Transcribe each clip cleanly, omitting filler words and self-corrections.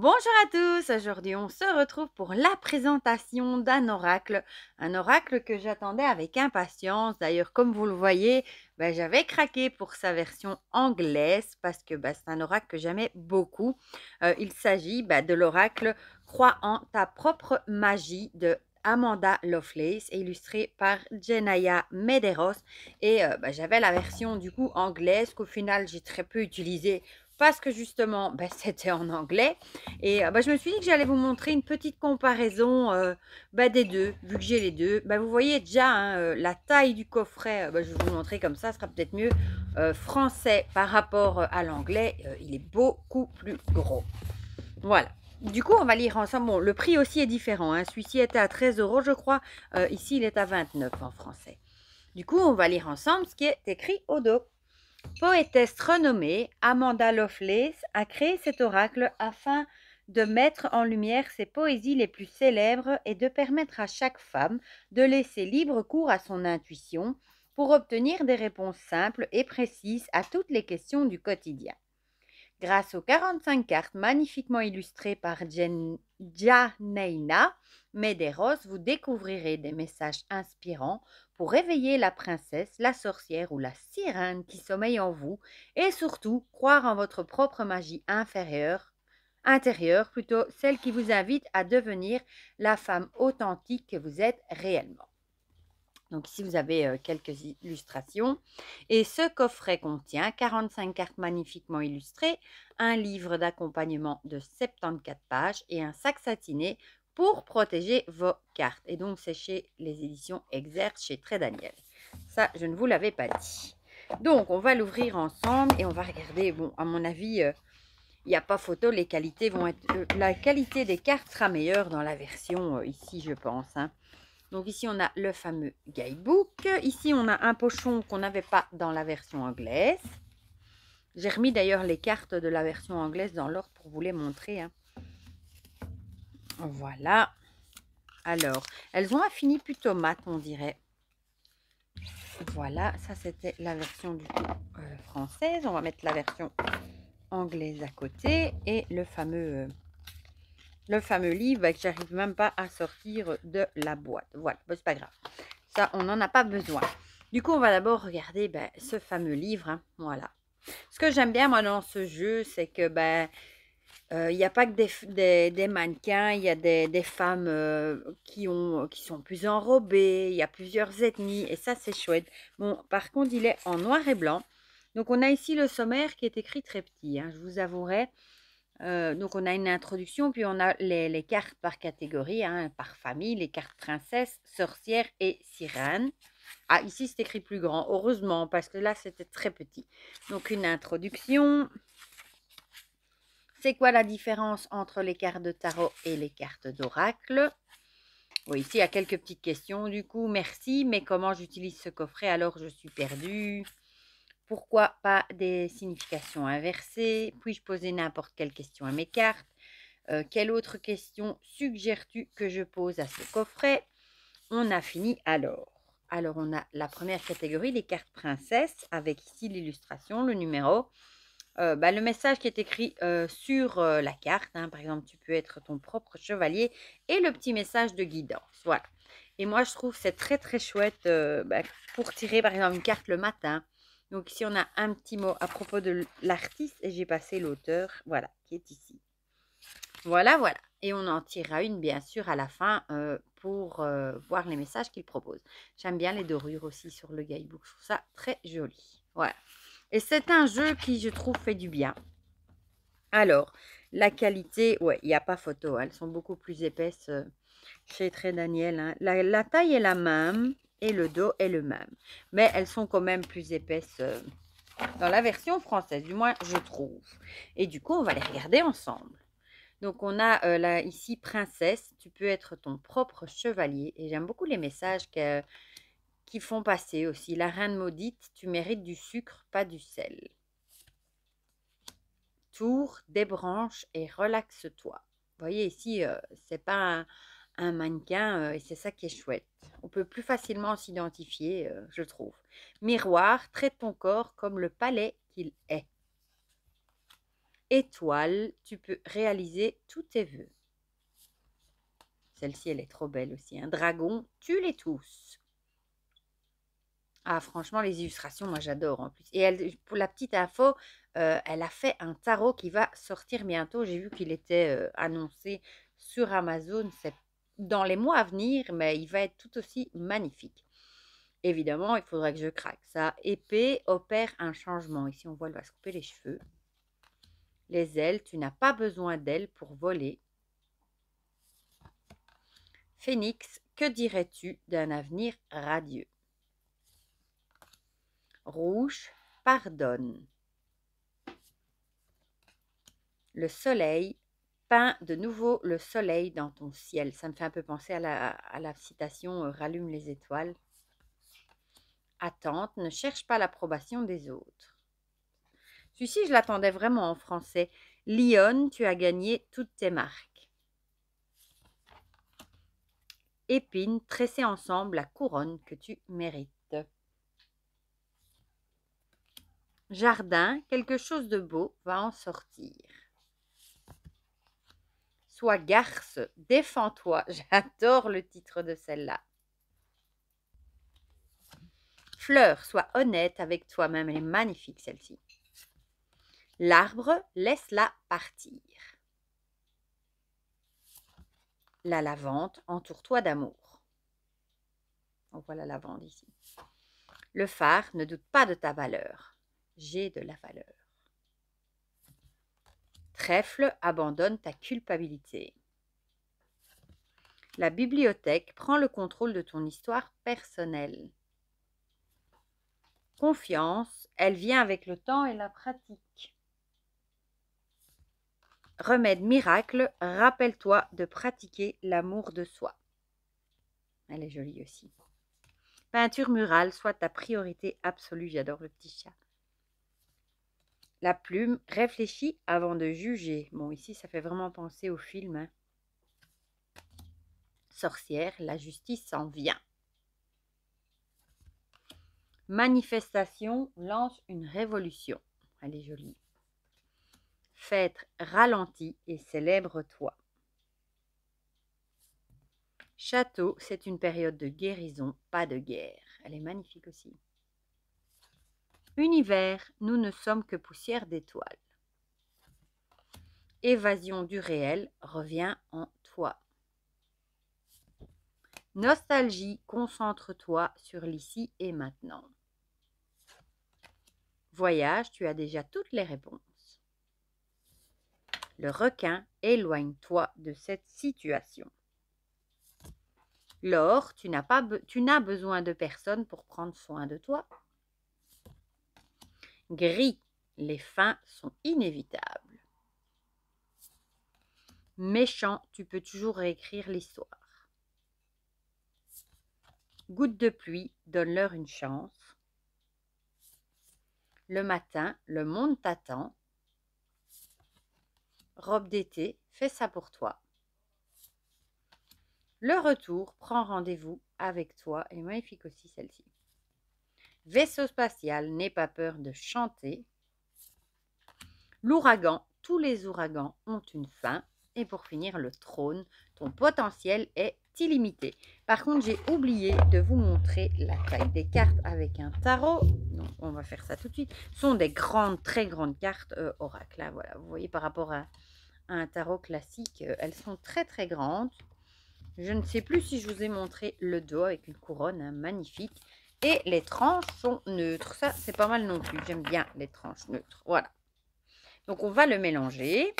Bonjour à tous, aujourd'hui on se retrouve pour la présentation d'un oracle, un oracle que j'attendais avec impatience. D'ailleurs, comme vous le voyez, j'avais craqué pour sa version anglaise parce que c'est un oracle que j'aimais beaucoup. Il s'agit de l'oracle Crois en ta propre magie de Amanda Lovelace, illustré par Jenaya Medeiros. Et j'avais la version du coup anglaise qu'au final j'ai très peu utilisée parce que justement c'était en anglais. Et je me suis dit que j'allais vous montrer une petite comparaison des deux, vu que j'ai les deux. Vous voyez déjà hein, la taille du coffret, je vais vous le montrer comme ça sera peut-être mieux. Français par rapport à l'anglais, il est beaucoup plus gros. Voilà. Du coup, on va lire ensemble. Bon, le prix aussi est différent. Hein. Celui-ci était à 13 euros, je crois. Ici, il est à 29 en français. Du coup, on va lire ensemble ce qui est écrit au dos. Poétesse renommée, Amanda Lovelace a créé cet oracle afin de mettre en lumière ses poésies les plus célèbres et de permettre à chaque femme de laisser libre cours à son intuition pour obtenir des réponses simples et précises à toutes les questions du quotidien. Grâce aux 45 cartes magnifiquement illustrées par Janeina Medeiros, vous découvrirez des messages inspirants pour réveiller la princesse, la sorcière ou la sirène qui sommeille en vous et surtout croire en votre propre magie intérieure, plutôt celle qui vous invite à devenir la femme authentique que vous êtes réellement. Donc ici, vous avez quelques illustrations. Et ce coffret contient 45 cartes magnifiquement illustrées, un livre d'accompagnement de 74 pages et un sac satiné pour protéger vos cartes. Et donc, c'est chez les éditions Exerce, chez Très Daniel. Ça, je ne vous l'avais pas dit. Donc, on va l'ouvrir ensemble et on va regarder. Bon, à mon avis, il n'y a pas photo. Les qualités vont être... la qualité des cartes sera meilleure dans la version ici, je pense. Hein. Donc ici, on a le fameux guidebook. Ici, on a un pochon qu'on n'avait pas dans la version anglaise. J'ai remis d'ailleurs les cartes de la version anglaise dans l'ordre pour vous les montrer. Hein. Voilà. Alors, elles ont un fini plutôt mat, on dirait. Voilà, ça c'était la version du coup française. On va mettre la version anglaise à côté et le fameux livre que j'arrive même pas à sortir de la boîte. Voilà, c'est pas grave. Ça, on n'en a pas besoin. Du coup, on va d'abord regarder ce fameux livre. Hein, voilà. Ce que j'aime bien, moi, dans ce jeu, c'est que il n'y a pas que des mannequins, il y a des femmes qui sont plus enrobées, il y a plusieurs ethnies, et ça, c'est chouette. Bon, par contre, il est en noir et blanc. Donc, on a ici le sommaire qui est écrit très petit, hein, je vous avouerai. Donc, on a une introduction, puis on a les cartes par catégorie, hein, par famille, les cartes princesse, sorcière et sirène. Ah, ici, c'est écrit plus grand, heureusement, parce que là, c'était très petit. Donc, une introduction. C'est quoi la différence entre les cartes de tarot et les cartes d'oracle? Bon, ici, il y a quelques petites questions. Du coup, merci, mais comment j'utilise ce coffret alors je suis perdue? Pourquoi pas des significations inversées? Puis-je poser n'importe quelle question à mes cartes? Quelle autre question suggères-tu que je pose à ce coffret? On a fini alors. Alors, on a la première catégorie, les cartes princesses, avec ici l'illustration, le numéro. Le message qui est écrit sur la carte. Hein, par exemple, tu peux être ton propre chevalier et le petit message de guidance. Voilà. Et moi, je trouve que c'est très, très chouette pour tirer, par exemple, une carte le matin. Donc, ici, on a un petit mot à propos de l'artiste et j'ai passé l'auteur, voilà, qui est ici. Voilà, voilà. Et on en tirera une, bien sûr, à la fin pour voir les messages qu'il propose. J'aime bien les dorures aussi sur le guidebook. Je trouve ça très joli. Voilà. Et c'est un jeu qui, je trouve, fait du bien. Alors, la qualité, ouais, il n'y a pas photo. Hein, elles sont beaucoup plus épaisses chez Très Daniel. Hein. La taille est la même et le dos est le même. Mais elles sont quand même plus épaisses dans la version française, du moins, je trouve. Et du coup, on va les regarder ensemble. Donc, on a là, ici, princesse, tu peux être ton propre chevalier. Et j'aime beaucoup les messages qui font passer aussi. La reine maudite, tu mérites du sucre, pas du sel. Tour, débranche et relaxe-toi. Vous voyez ici, c'est pas un mannequin et c'est ça qui est chouette. On peut plus facilement s'identifier, je trouve. Miroir, traite ton corps comme le palais qu'il est. étoile, tu peux réaliser tous tes vœux. Celle-ci, elle est trop belle aussi. Un dragon, tue-les tous. Ah, franchement, les illustrations, moi, j'adore en plus. Et elle, pour la petite info, elle a fait un tarot qui va sortir bientôt. J'ai vu qu'il était annoncé sur Amazon. C'est dans les mois à venir, mais il va être tout aussi magnifique. Évidemment, il faudra que je craque. Sa épée opère un changement. Ici, on voit, elle va se couper les cheveux. Les ailes, tu n'as pas besoin d'ailes pour voler. Phénix, que dirais-tu d'un avenir radieux? Rouge, pardonne. Le soleil, peins de nouveau le soleil dans ton ciel. Ça me fait un peu penser à la citation Rallume les étoiles. Attente, ne cherche pas l'approbation des autres. Celui-ci, je l'attendais vraiment en français. Lionne, tu as gagné toutes tes marques. Épine, tresser ensemble la couronne que tu mérites. Jardin, quelque chose de beau va en sortir. Sois garce, défends-toi. J'adore le titre de celle-là. Fleur, sois honnête avec toi-même. Elle est magnifique, celle-ci. L'arbre, laisse-la partir. La lavande, entoure-toi d'amour. On voit la lavande ici. Le phare, ne doute pas de ta valeur. J'ai de la valeur. Trèfle, abandonne ta culpabilité. La bibliothèque prend le contrôle de ton histoire personnelle. Confiance, elle vient avec le temps et la pratique. Remède miracle, rappelle-toi de pratiquer l'amour de soi. Elle est jolie aussi. Peinture murale, soit ta priorité absolue. J'adore le petit chat. La plume, réfléchis avant de juger. Bon, ici, ça fait vraiment penser au film. Hein. Sorcière, la justice s'en vient. Manifestation, lance une révolution. Elle est jolie. Fête, ralentis et célèbre-toi. Château, c'est une période de guérison, pas de guerre. Elle est magnifique aussi. Univers, nous ne sommes que poussière d'étoiles. Évasion du réel, reviens en toi. Nostalgie, concentre-toi sur l'ici et maintenant. Voyage, tu as déjà toutes les réponses. Le requin, éloigne-toi de cette situation. L'or, tu n'as besoin de personne pour prendre soin de toi. Gris, les fins sont inévitables. Méchant, tu peux toujours réécrire l'histoire. Goutte de pluie, donne-leur une chance. Le matin, le monde t'attend. Robe d'été, fais ça pour toi. Le retour, prends rendez-vous avec toi. Elle est magnifique aussi celle-ci. Vaisseau spatial, n'aie pas peur de chanter. L'ouragan, tous les ouragans ont une fin. Et pour finir, le trône, ton potentiel est illimité. Par contre, j'ai oublié de vous montrer la taille des cartes avec un tarot. Donc, on va faire ça tout de suite. Ce sont des grandes, très grandes cartes oracle. Hein, voilà, vous voyez, par rapport à un tarot classique, elles sont très, très grandes. Je ne sais plus si je vous ai montré le dos avec une couronne hein, magnifique. Et les tranches sont neutres. Ça, c'est pas mal non plus. J'aime bien les tranches neutres. Voilà. Donc, on va le mélanger.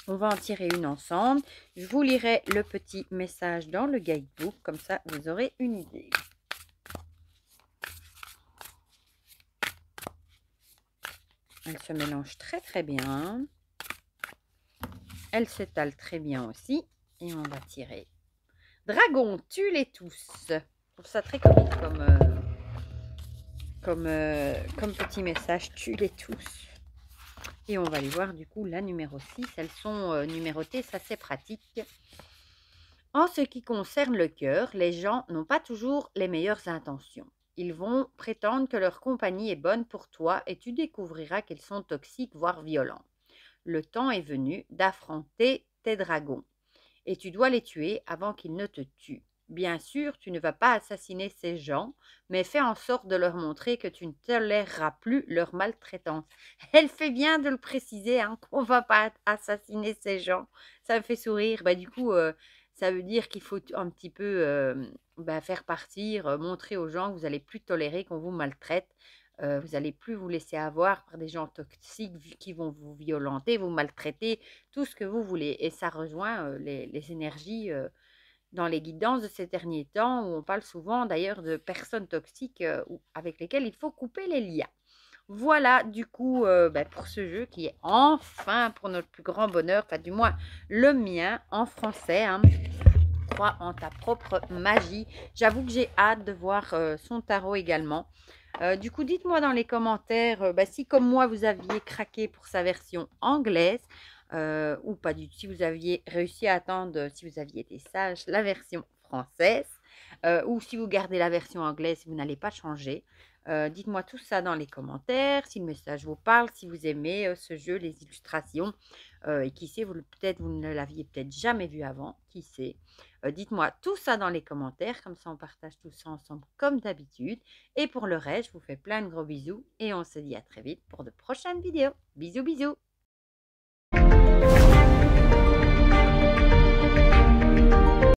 On va en tirer une ensemble. Je vous lirai le petit message dans le guidebook. Comme ça, vous aurez une idée. Elle se mélange très très bien. Elle s'étale très bien aussi. Et on va tirer. Dragon, tue-les tous. Je trouve ça très comique comme petit message. Tue-les tous. Et on va aller voir du coup la numéro 6. Elles sont numérotées, ça c'est pratique. En ce qui concerne le cœur, les gens n'ont pas toujours les meilleures intentions. Ils vont prétendre que leur compagnie est bonne pour toi et tu découvriras qu'elles sont toxiques, voire violentes. Le temps est venu d'affronter tes dragons et tu dois les tuer avant qu'ils ne te tuent. Bien sûr, tu ne vas pas assassiner ces gens, mais fais en sorte de leur montrer que tu ne toléreras plus leur maltraitance. Elle fait bien de le préciser, hein, qu'on ne va pas assassiner ces gens. Ça me fait sourire. Bah, du coup, ça veut dire qu'il faut un petit peu faire partir, montrer aux gens que vous n'allez plus tolérer qu'on vous maltraite. Vous n'allez plus vous laisser avoir par des gens toxiques qui vont vous violenter, vous maltraiter, tout ce que vous voulez. Et ça rejoint les énergies dans les guidances de ces derniers temps, où on parle souvent d'ailleurs de personnes toxiques avec lesquelles il faut couper les liens. Voilà du coup pour ce jeu qui est enfin, pour notre plus grand bonheur, enfin du moins le mien, en français, hein. Crois en ta propre magie. J'avoue que j'ai hâte de voir son tarot également. Du coup, dites-moi dans les commentaires si, comme moi, vous aviez craqué pour sa version anglaise ou pas du tout, si vous aviez réussi à attendre, si vous aviez été sage, la version française ou si vous gardez la version anglaise, si vous n'allez pas changer. Dites-moi tout ça dans les commentaires, si le message vous parle, si vous aimez ce jeu, les illustrations. Et qui sait, peut-être vous ne l'aviez peut-être jamais vu avant, qui sait. Dites-moi tout ça dans les commentaires, comme ça on partage tout ça ensemble comme d'habitude. Et pour le reste, je vous fais plein de gros bisous et on se dit à très vite pour de prochaines vidéos. Bisous, bisous!